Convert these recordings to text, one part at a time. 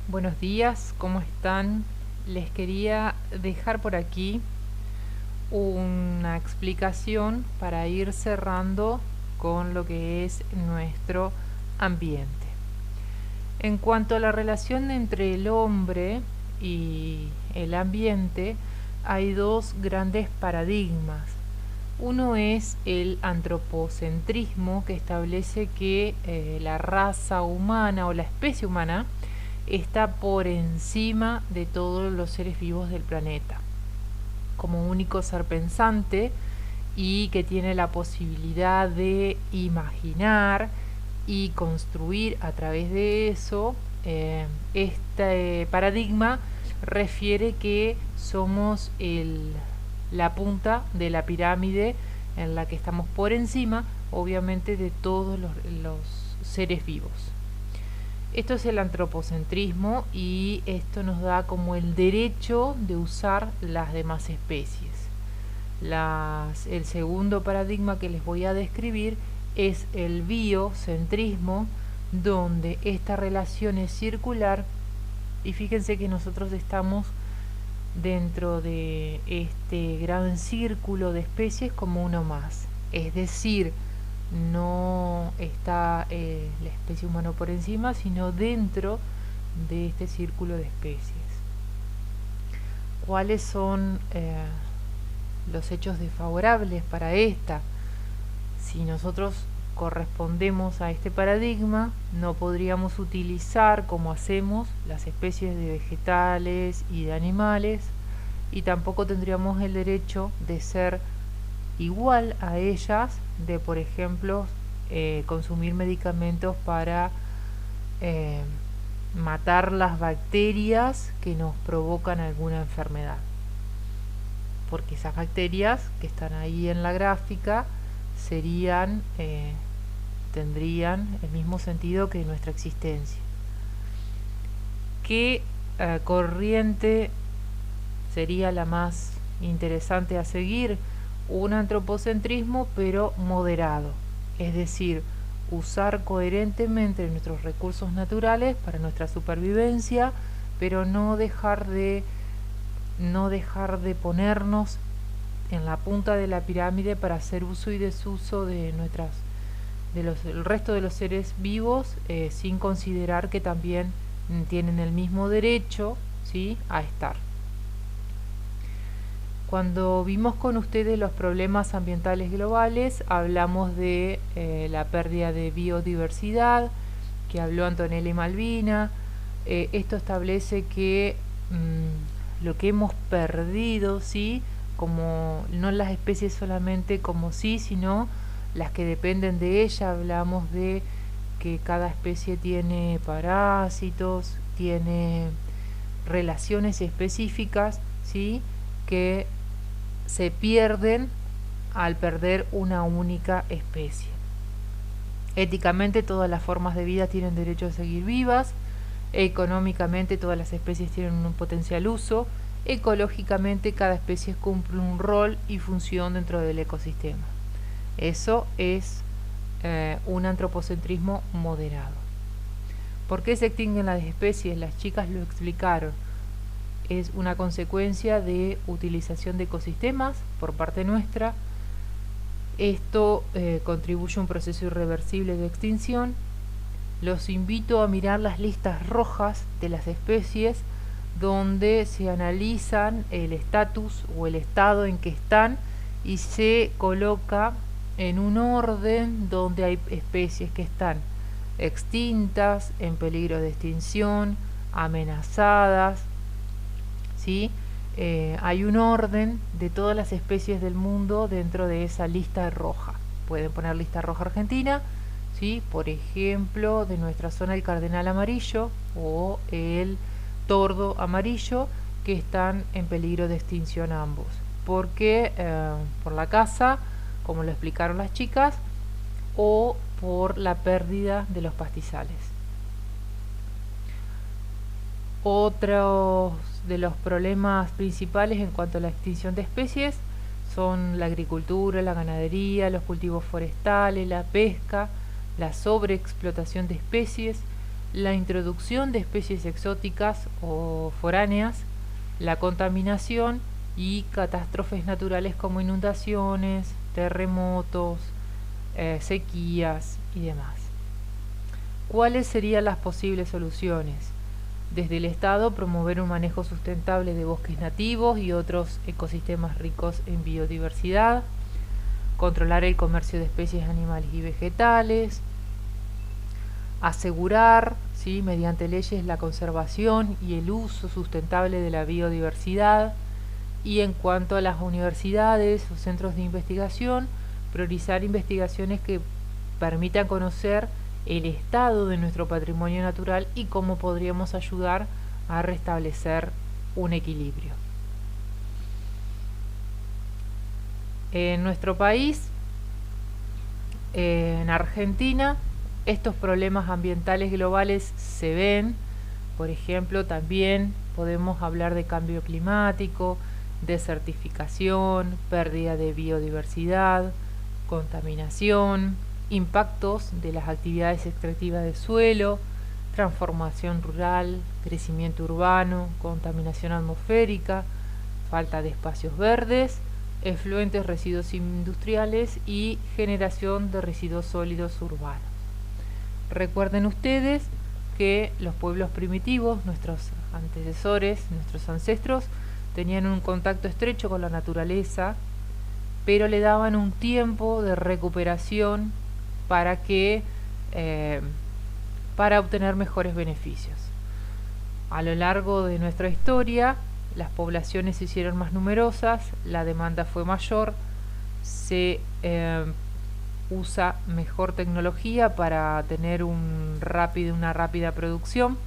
Buenos días, ¿cómo están? Les quería dejar por aquí una explicación para ir cerrando con lo que es nuestro ambiente. En cuanto a la relación entre el hombre y el ambiente, hay dos grandes paradigmas. Uno es el antropocentrismo, que establece que la raza humana o la especie humana está por encima de todos los seres vivos del planeta, como único ser pensante y que tiene la posibilidad de imaginar y construir a través de eso. Este paradigma refiere que somos la punta de la pirámide en la que estamos por encima, obviamente, de todos los seres vivos. Esto es el antropocentrismo y esto nos da como el derecho de usar las demás especies. El segundo paradigma que les voy a describir es el biocentrismo, donde esta relación es circular y fíjense que nosotros estamos dentro de este gran círculo de especies como uno más. Es decir, no está la especie humana por encima, sino dentro de este círculo de especies. ¿Cuáles son los hechos desfavorables para esta? Si nosotros correspondemos a este paradigma, no podríamos utilizar como hacemos las especies de vegetales y de animales, y tampoco tendríamos el derecho de ser igual a ellas, de por ejemplo consumir medicamentos para matar las bacterias que nos provocan alguna enfermedad, porque esas bacterias que están ahí en la gráfica tendrían el mismo sentido que nuestra existencia. ¿Qué corriente sería la más interesante a seguir? Un antropocentrismo pero moderado, es decir, usar coherentemente nuestros recursos naturales para nuestra supervivencia, pero no dejar de ponernos en la punta de la pirámide para hacer uso y desuso de el resto de los seres vivos, sin considerar que también tienen el mismo derecho, ¿sí?, a estar. Cuando vimos con ustedes los problemas ambientales globales, hablamos de la pérdida de biodiversidad, que habló Antonella y Malvina. Esto establece que lo que hemos perdido, ¿sí?, como no las especies solamente como sí, sino las que dependen de ella. Hablamos de que cada especie tiene parásitos, tiene relaciones específicas, ¿sí?, que se pierden al perder una única especie. Éticamente, todas las formas de vida tienen derecho a seguir vivas. Económicamente, todas las especies tienen un potencial uso. Ecológicamente, cada especie cumple un rol y función dentro del ecosistema. Eso es un antropocentrismo moderado. ¿Por qué se extinguen las especies? Las chicas lo explicaron. Es una consecuencia de utilización de ecosistemas por parte nuestra. Esto contribuye a un proceso irreversible de extinción. Los invito a mirar las listas rojas de las especies, donde se analizan el estatus o el estado en que están y se coloca en un orden donde hay especies que están extintas, en peligro de extinción, amenazadas, ¿sí? Hay un orden de todas las especies del mundo dentro de esa lista roja. Pueden poner lista roja argentina, ¿sí?, por ejemplo, de nuestra zona el cardenal amarillo o el tordo amarillo, que están en peligro de extinción ambos, porque por la caza, como lo explicaron las chicas, o por la pérdida de los pastizales. Otros de los problemas principales en cuanto a la extinción de especies son la agricultura, la ganadería, los cultivos forestales, la pesca, la sobreexplotación de especies, la introducción de especies exóticas o foráneas, la contaminación y catástrofes naturales como inundaciones, terremotos, sequías y demás. ¿Cuáles serían las posibles soluciones? Desde el Estado, promover un manejo sustentable de bosques nativos y otros ecosistemas ricos en biodiversidad, controlar el comercio de especies animales y vegetales, asegurar, ¿sí?, mediante leyes la conservación y el uso sustentable de la biodiversidad, y en cuanto a las universidades o centros de investigación, priorizar investigaciones que permitan conocer el estado de nuestro patrimonio natural y cómo podríamos ayudar a restablecer un equilibrio. En nuestro país, en Argentina, estos problemas ambientales globales se ven. Por ejemplo, también podemos hablar de cambio climático, desertificación, pérdida de biodiversidad, contaminación, impactos de las actividades extractivas de suelo, transformación rural, crecimiento urbano, contaminación atmosférica, falta de espacios verdes, efluentes residuos industriales y generación de residuos sólidos urbanos. Recuerden ustedes que los pueblos primitivos, nuestros antecesores, nuestros ancestros, tenían un contacto estrecho con la naturaleza, pero le daban un tiempo de recuperación para obtener mejores beneficios. A lo largo de nuestra historia, las poblaciones se hicieron más numerosas, la demanda fue mayor, se usa mejor tecnología para tener una rápida producción,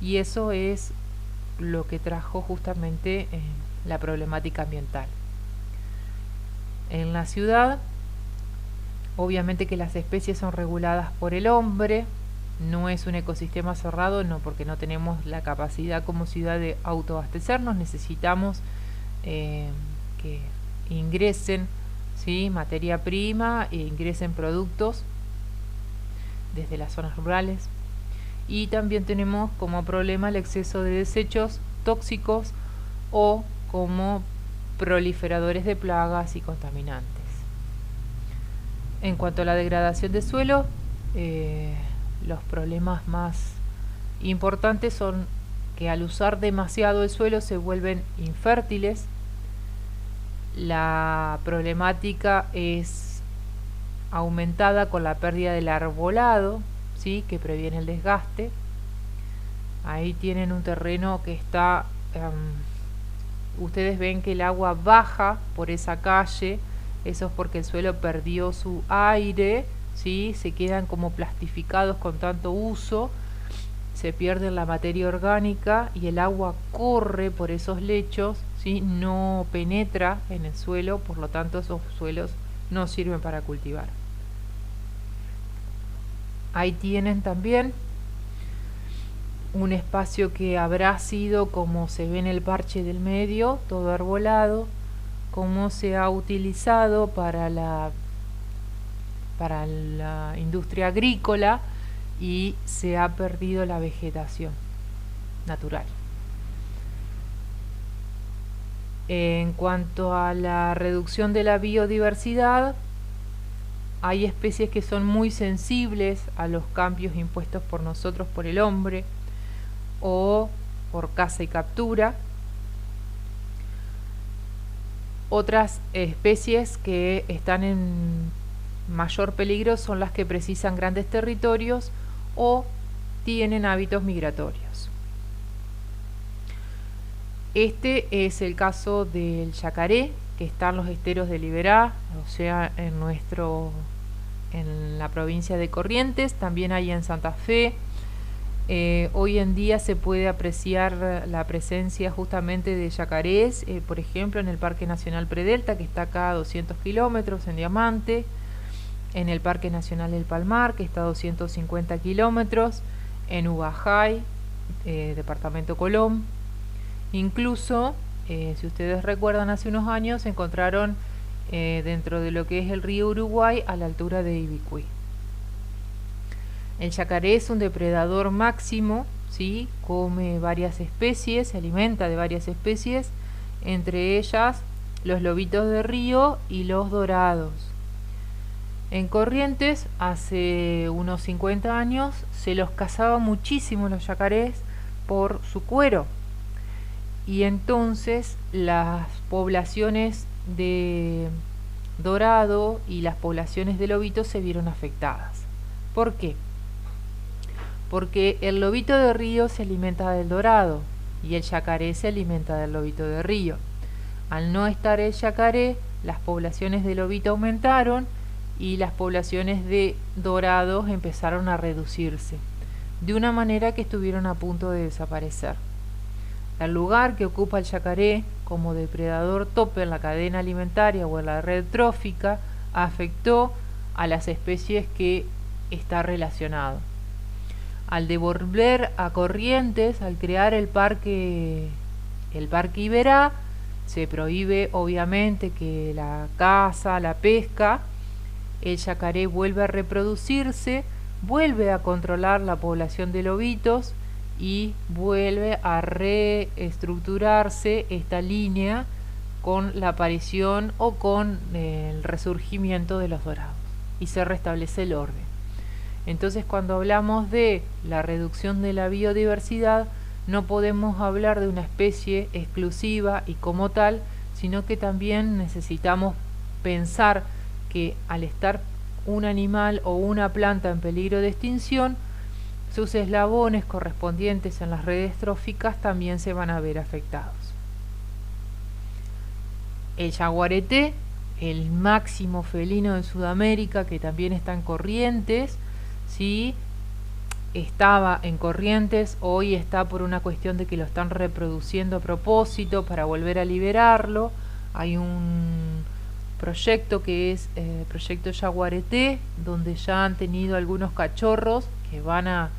y eso es lo que trajo justamente la problemática ambiental. En la ciudad, obviamente que las especies son reguladas por el hombre, no es un ecosistema cerrado, no, porque no tenemos la capacidad como ciudad de autoabastecernos, necesitamos que ingresen, ¿sí?, materia prima e ingresen productos desde las zonas rurales. Y también tenemos como problema el exceso de desechos tóxicos o como proliferadores de plagas y contaminantes. En cuanto a la degradación de suelo, los problemas más importantes son que al usar demasiado el suelo se vuelven infértiles. La problemática es aumentada con la pérdida del arbolado, ¿sí?, que previene el desgaste. Ahí tienen un terreno que está, ustedes ven que el agua baja por esa calle, eso es porque el suelo perdió su aire, ¿sí?, se quedan como plastificados con tanto uso, se pierde la materia orgánica y el agua corre por esos lechos, ¿sí?, no penetra en el suelo, por lo tanto esos suelos no sirven para cultivar. Ahí tienen también un espacio que habrá sido, como se ve en el parche del medio, todo arbolado, cómo se ha utilizado para la industria agrícola y se ha perdido la vegetación natural. En cuanto a la reducción de la biodiversidad, hay especies que son muy sensibles a los cambios impuestos por nosotros, por el hombre, o por caza y captura. Otras especies que están en mayor peligro son las que precisan grandes territorios o tienen hábitos migratorios. Este es el caso del yacaré, que está en los esteros de Liberá, o sea, en la provincia de Corrientes, también hay en Santa Fe. Hoy en día se puede apreciar la presencia justamente de yacarés, por ejemplo, en el Parque Nacional Predelta, que está acá a 200 kilómetros en Diamante, en el Parque Nacional del Palmar, que está a 250 kilómetros, en Ubajay, departamento Colón. Incluso, si ustedes recuerdan, hace unos años se encontraron dentro de lo que es el río Uruguay a la altura de Ibicuí. El yacaré es un depredador máximo, ¿sí? Come varias especies, se alimenta de varias especies, entre ellas los lobitos de río y los dorados. En Corrientes, hace unos 50 años, se los cazaba muchísimo los yacarés por su cuero. Y entonces las poblaciones de dorado y las poblaciones de lobitos se vieron afectadas. ¿Por qué? Porque el lobito de río se alimenta del dorado y el yacaré se alimenta del lobito de río. Al no estar el yacaré, las poblaciones de lobito aumentaron y las poblaciones de dorados empezaron a reducirse, de una manera que estuvieron a punto de desaparecer. El lugar que ocupa el yacaré como depredador tope en la cadena alimentaria o en la red trófica afectó a las especies que está relacionado. Al devolver a Corrientes, al crear el parque Iberá, se prohíbe obviamente que la caza, la pesca. El yacaré vuelve a reproducirse, vuelve a controlar la población de lobitos y vuelve a reestructurarse esta línea con la aparición o con el resurgimiento de los dorados y se restablece el orden. Entonces, cuando hablamos de la reducción de la biodiversidad, no podemos hablar de una especie exclusiva y como tal, sino que también necesitamos pensar que al estar un animal o una planta en peligro de extinción, sus eslabones correspondientes en las redes tróficas también se van a ver afectados. El yaguareté, el máximo felino de Sudamérica, que también está en Corrientes, ¿sí? Estaba en Corrientes, hoy está por una cuestión de que lo están reproduciendo a propósito para volver a liberarlo. Hay un proyecto que es Proyecto Yaguareté, donde ya han tenido algunos cachorros que van a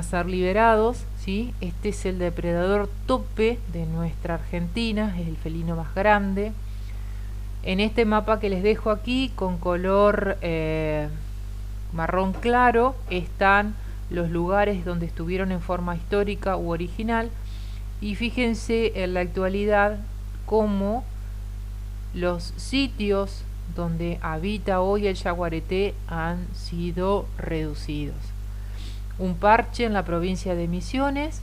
ser liberados, ¿sí? Este es el depredador tope de nuestra Argentina, es el felino más grande. En este mapa que les dejo aquí con color marrón claro están los lugares donde estuvieron en forma histórica u original, y fíjense en la actualidad cómo los sitios donde habita hoy el yaguareté han sido reducidos. Un parche en la provincia de Misiones,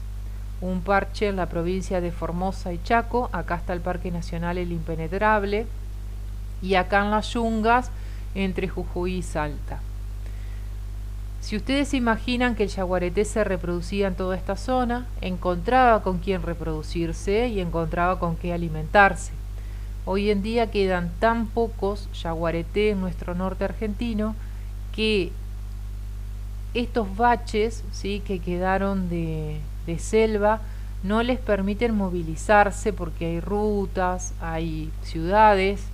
un parche en la provincia de Formosa y Chaco, acá está el Parque Nacional El Impenetrable, y acá en las Yungas entre Jujuy y Salta. Si ustedes se imaginan que el yaguareté se reproducía en toda esta zona, encontraba con quién reproducirse y encontraba con qué alimentarse. Hoy en día quedan tan pocos yaguareté en nuestro norte argentino que estos baches, ¿sí?, que quedaron de selva no les permiten movilizarse porque hay rutas, hay ciudades.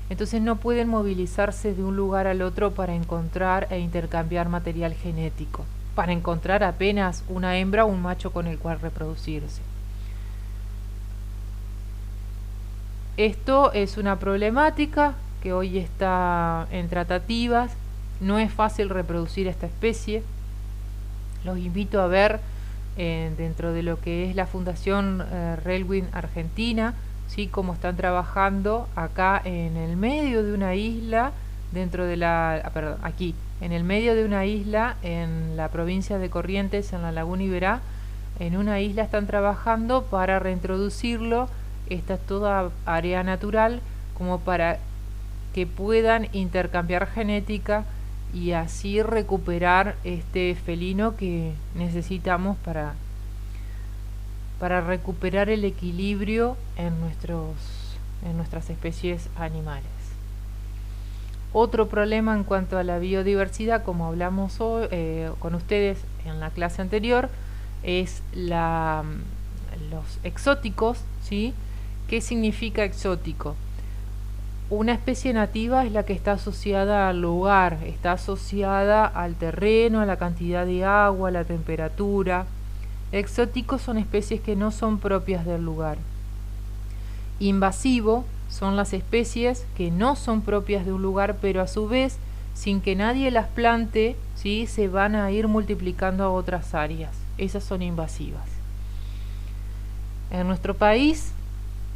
Entonces no pueden movilizarse de un lugar al otro para encontrar e intercambiar material genético, para encontrar apenas una hembra o un macho con el cual reproducirse. Esto es una problemática que hoy está en tratativas. No es fácil reproducir esta especie. Los invito a ver dentro de lo que es la Fundación Relwin Argentina, ¿sí?, cómo están trabajando acá en el medio de una isla, aquí, en el medio de una isla en la provincia de Corrientes, en la Laguna Iberá. En una isla están trabajando para reintroducirlo. Esta es toda área natural, como para que puedan intercambiar genética y así recuperar este felino que necesitamos para recuperar el equilibrio en nuestras especies animales. Otro problema en cuanto a la biodiversidad, como hablamos hoy, con ustedes en la clase anterior, es los exóticos, ¿sí? ¿Qué significa exótico? Una especie nativa es la que está asociada al lugar, está asociada al terreno, a la cantidad de agua, a la temperatura. Exóticos son especies que no son propias del lugar. Invasivo son las especies que no son propias de un lugar, pero a su vez sin que nadie las plante, ¿sí? Se van a ir multiplicando a otras áreas. Esas son invasivas. En nuestro país,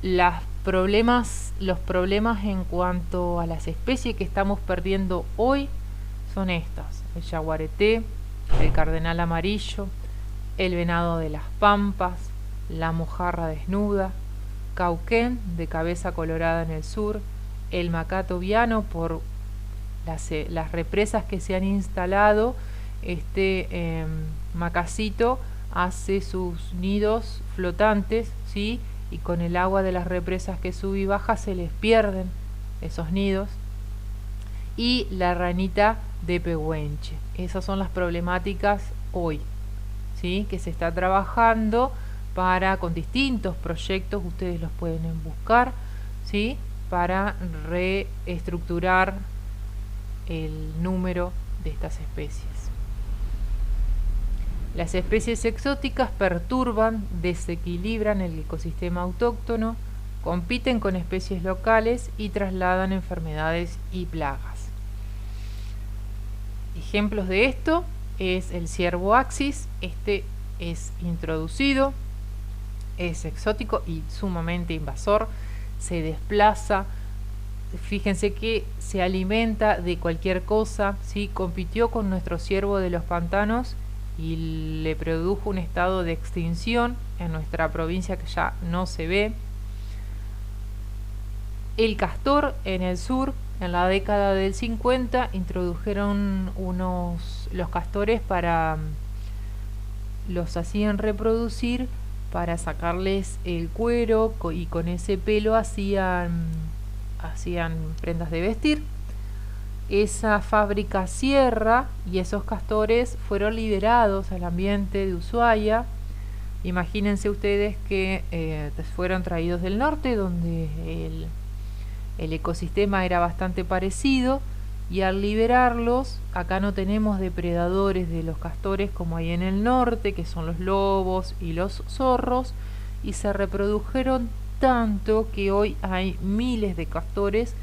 los problemas en cuanto a las especies que estamos perdiendo hoy son estas: el yaguareté, el cardenal amarillo, el venado de las pampas, la mojarra desnuda, cauquén de cabeza colorada en el sur, el macato viano por las represas que se han instalado. Macacito hace sus nidos flotantes, ¿sí? Y con el agua de las represas que sube y baja se les pierden esos nidos. Y la ranita de pehuenche. Esas son las problemáticas hoy, ¿sí? Que se está trabajando con distintos proyectos, ustedes los pueden buscar, ¿sí? Para reestructurar el número de estas especies. Las especies exóticas perturban, desequilibran el ecosistema autóctono, compiten con especies locales y trasladan enfermedades y plagas. Ejemplos de esto es el ciervo axis. Este es introducido, es exótico y sumamente invasor, se desplaza. Fíjense que se alimenta de cualquier cosa, ¿sí? Compitió con nuestro ciervo de los pantanos y le produjo un estado de extinción en nuestra provincia que ya no se ve. El castor en el sur, en la década del 50, introdujeron los castores los hacían reproducir para sacarles el cuero y con ese pelo hacían prendas de vestir. Esa fábrica cierra y esos castores fueron liberados al ambiente de Ushuaia. Imagínense ustedes que fueron traídos del norte, donde el ecosistema era bastante parecido, y al liberarlos, acá no tenemos depredadores de los castores como hay en el norte, que son los lobos y los zorros, y se reprodujeron tanto que hoy hay miles de castores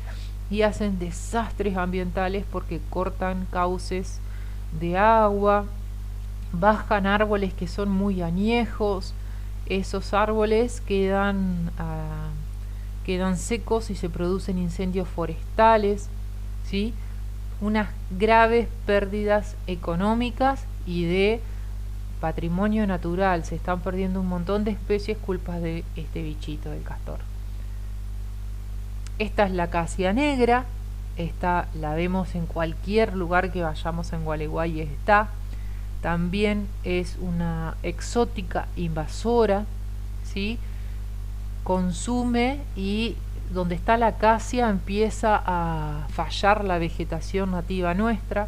y hacen desastres ambientales porque cortan cauces de agua, bajan árboles que son muy añejos. Esos árboles quedan secos y se producen incendios forestales, ¿sí? Unas graves pérdidas económicas y de patrimonio natural. Se están perdiendo un montón de especies culpa de este bichito del castor. Esta es la acacia negra. Esta la vemos en cualquier lugar que vayamos en Gualeguay, está. También es una exótica invasora, ¿sí? Consume, y donde está la acacia empieza a fallar la vegetación nativa nuestra.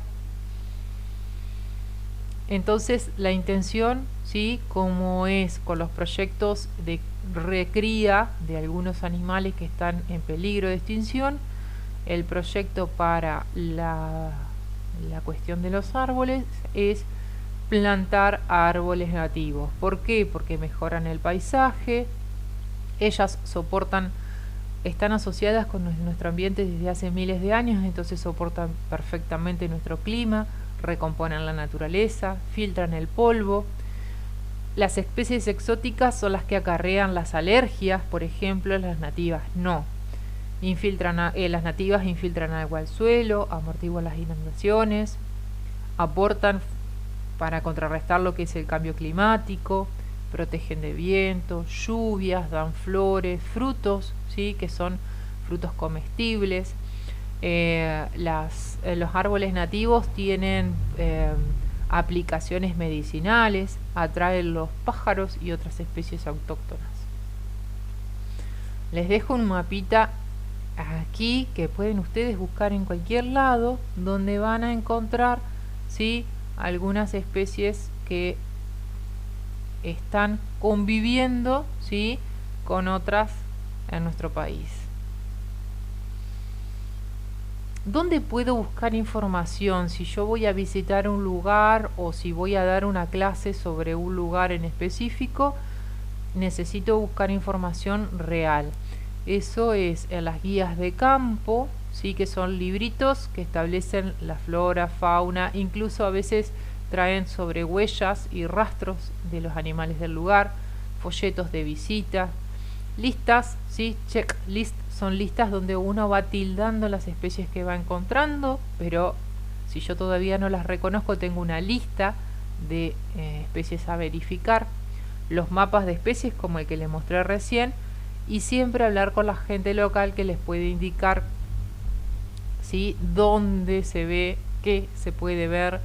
Entonces la intención, ¿sí? Como es con los proyectos de recría de algunos animales que están en peligro de extinción, el proyecto para la cuestión de los árboles es plantar árboles nativos. ¿Por qué? Porque mejoran el paisaje, ellas están asociadas con nuestro ambiente desde hace miles de años, entonces soportan perfectamente nuestro clima, recomponen la naturaleza, filtran el polvo. Las especies exóticas son las que acarrean las alergias, por ejemplo, las nativas no. Las nativas infiltran agua al suelo, amortiguan las inundaciones, aportan para contrarrestar lo que es el cambio climático, protegen de viento, lluvias, dan flores, frutos, ¿sí? Que son frutos comestibles. Los árboles nativos tienen aplicaciones medicinales, atraen los pájaros y otras especies autóctonas. Les dejo un mapita aquí que pueden ustedes buscar en cualquier lado, donde van a encontrar, ¿sí? Algunas especies que están conviviendo, ¿sí? Con otras en nuestro país. ¿Dónde puedo buscar información? Si yo voy a visitar un lugar o si voy a dar una clase sobre un lugar en específico, necesito buscar información real. Eso es en las guías de campo, sí, que son libritos que establecen la flora, fauna, incluso a veces traen sobre huellas y rastros de los animales del lugar, folletos de visita, listas, ¿sí? Checklist son listas donde uno va tildando las especies que va encontrando, pero si yo todavía no las reconozco, tengo una lista de especies a verificar, los mapas de especies como el que les mostré recién, y siempre hablar con la gente local que les puede indicar, ¿sí?, dónde se ve, qué se puede ver,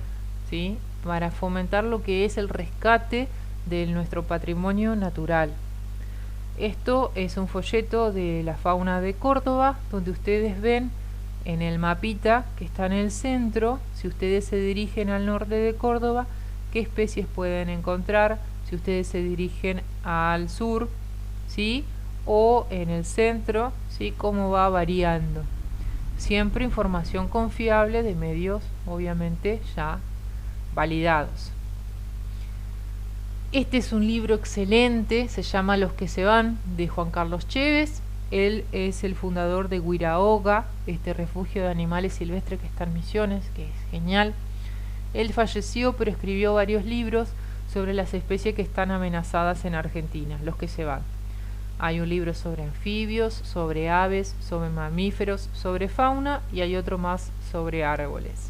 ¿sí?, para fomentar lo que es el rescate de nuestro patrimonio natural. Esto es un folleto de la fauna de Córdoba, donde ustedes ven en el mapita que está en el centro, si ustedes se dirigen al norte de Córdoba, qué especies pueden encontrar, si ustedes se dirigen al sur, ¿sí?, o en el centro, ¿sí?, cómo va variando. Siempre información confiable de medios, obviamente, ya validados. Este es un libro excelente, se llama Los que se van, de Juan Carlos Chévez. Él es el fundador de Guirahoga, este refugio de animales silvestres que está en Misiones, que es genial. Él falleció, pero escribió varios libros sobre las especies que están amenazadas en Argentina, los que se van. Hay un libro sobre anfibios, sobre aves, sobre mamíferos, sobre fauna, y hay otro más sobre árboles.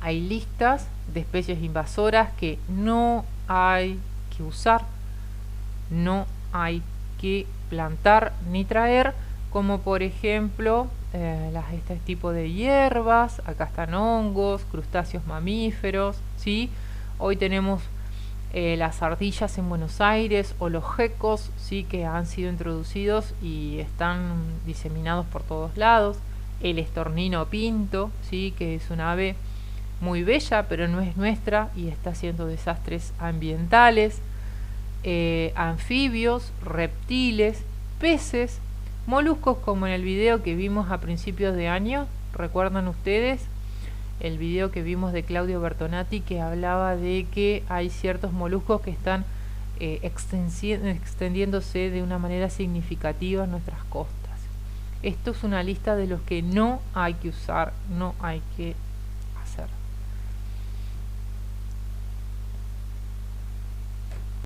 Hay listas de especies invasoras que no hay que usar, no hay que plantar ni traer, como por ejemplo este tipo de hierbas. Acá están hongos, crustáceos mamíferos, ¿sí? Hoy tenemos las ardillas en Buenos Aires, o los gecos, ¿sí?, que han sido introducidos y están diseminados por todos lados. El estornino pinto, ¿sí?, que es un ave muy bella, pero no es nuestra y está haciendo desastres ambientales. Anfibios, reptiles, peces, moluscos, como en el video que vimos a principios de año. ¿Recuerdan ustedes el video que vimos de Claudio Bertonati, que hablaba de que hay ciertos moluscos que están extendiéndose de una manera significativa en nuestras costas? Esto es una lista de los que no hay que usar, no hay que